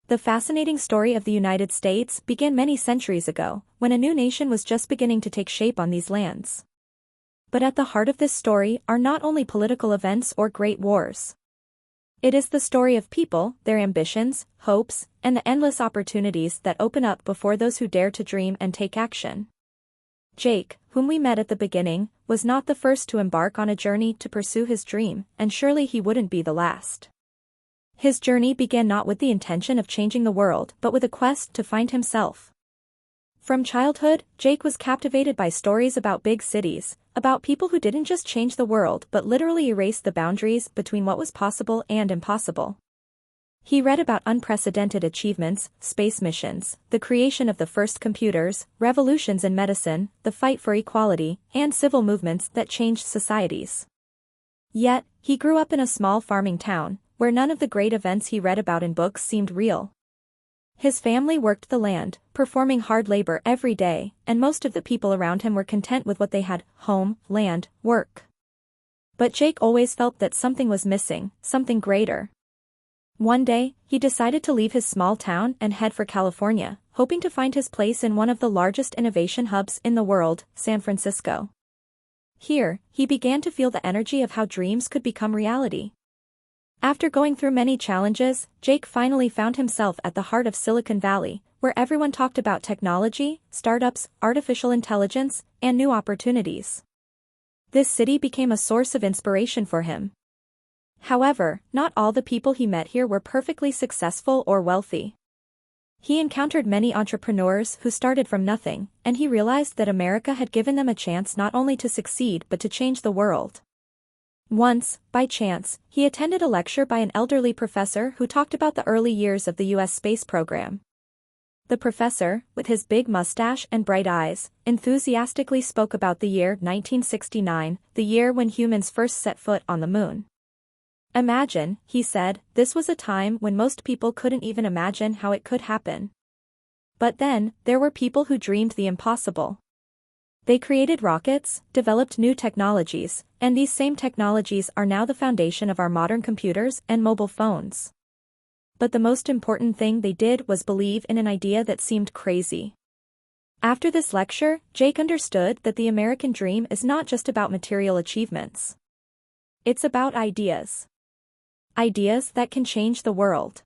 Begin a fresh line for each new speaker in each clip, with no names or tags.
The fascinating story of the United States began many centuries ago, when a new nation was just beginning to take shape on these lands. But at the heart of this story are not only political events or great wars. It is the story of people, their ambitions, hopes, and the endless opportunities that open up before those who dare to dream and take action. Jake, whom we met at the beginning, was not the first to embark on a journey to pursue his dream, and surely he wouldn't be the last. His journey began not with the intention of changing the world but with a quest to find himself. From childhood, Jake was captivated by stories about big cities, about people who didn't just change the world but literally erased the boundaries between what was possible and impossible. He read about unprecedented achievements, space missions, the creation of the first computers, revolutions in medicine, the fight for equality, and civil movements that changed societies. Yet, he grew up in a small farming town, where none of the great events he read about in books seemed real. His family worked the land, performing hard labor every day, and most of the people around him were content with what they had: home, land, work. But Jake always felt that something was missing, something greater. One day, he decided to leave his small town and head for California, hoping to find his place in one of the largest innovation hubs in the world, San Francisco. Here, he began to feel the energy of how dreams could become reality. After going through many challenges, Jake finally found himself at the heart of Silicon Valley, where everyone talked about technology, startups, artificial intelligence, and new opportunities. This city became a source of inspiration for him. However, not all the people he met here were perfectly successful or wealthy. He encountered many entrepreneurs who started from nothing, and he realized that America had given them a chance not only to succeed but to change the world. Once, by chance, he attended a lecture by an elderly professor who talked about the early years of the U.S. space program. The professor, with his big mustache and bright eyes, enthusiastically spoke about the year 1969, the year when humans first set foot on the moon. Imagine, he said, this was a time when most people couldn't even imagine how it could happen. But then, there were people who dreamed the impossible. They created rockets, developed new technologies, and these same technologies are now the foundation of our modern computers and mobile phones. But the most important thing they did was believe in an idea that seemed crazy. After this lecture, Jake understood that the American dream is not just about material achievements. It's about ideas. Ideas that can change the world.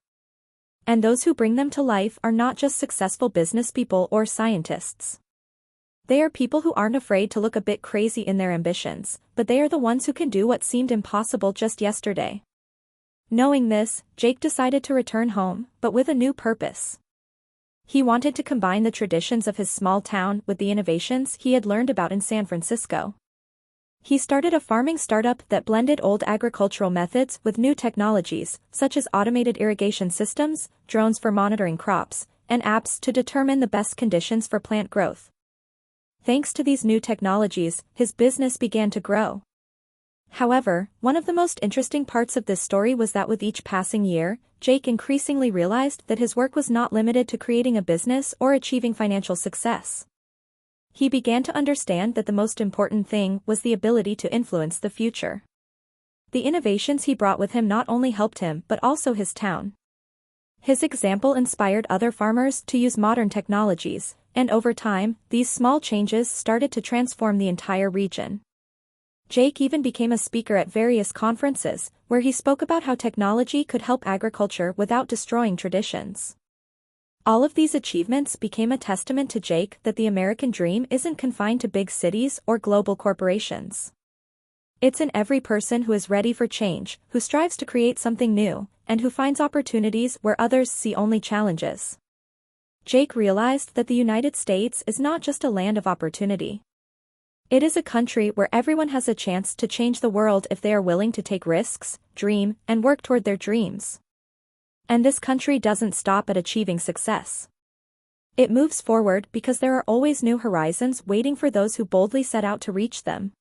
And those who bring them to life are not just successful businesspeople or scientists. They are people who aren't afraid to look a bit crazy in their ambitions, but they are the ones who can do what seemed impossible just yesterday. Knowing this, Jake decided to return home, but with a new purpose. He wanted to combine the traditions of his small town with the innovations he had learned about in San Francisco. He started a farming startup that blended old agricultural methods with new technologies, such as automated irrigation systems, drones for monitoring crops, and apps to determine the best conditions for plant growth. Thanks to these new technologies, his business began to grow. However, one of the most interesting parts of this story was that with each passing year, Jake increasingly realized that his work was not limited to creating a business or achieving financial success. He began to understand that the most important thing was the ability to influence the future. The innovations he brought with him not only helped him but also his town. His example inspired other farmers to use modern technologies, and over time, these small changes started to transform the entire region. Jake even became a speaker at various conferences, where he spoke about how technology could help agriculture without destroying traditions. All of these achievements became a testament to Jake that the American dream isn't confined to big cities or global corporations. It's in every person who is ready for change, who strives to create something new, and who finds opportunities where others see only challenges. Jake realized that the United States is not just a land of opportunity. It is a country where everyone has a chance to change the world if they are willing to take risks, dream, and work toward their dreams. And this country doesn't stop at achieving success. It moves forward because there are always new horizons waiting for those who boldly set out to reach them.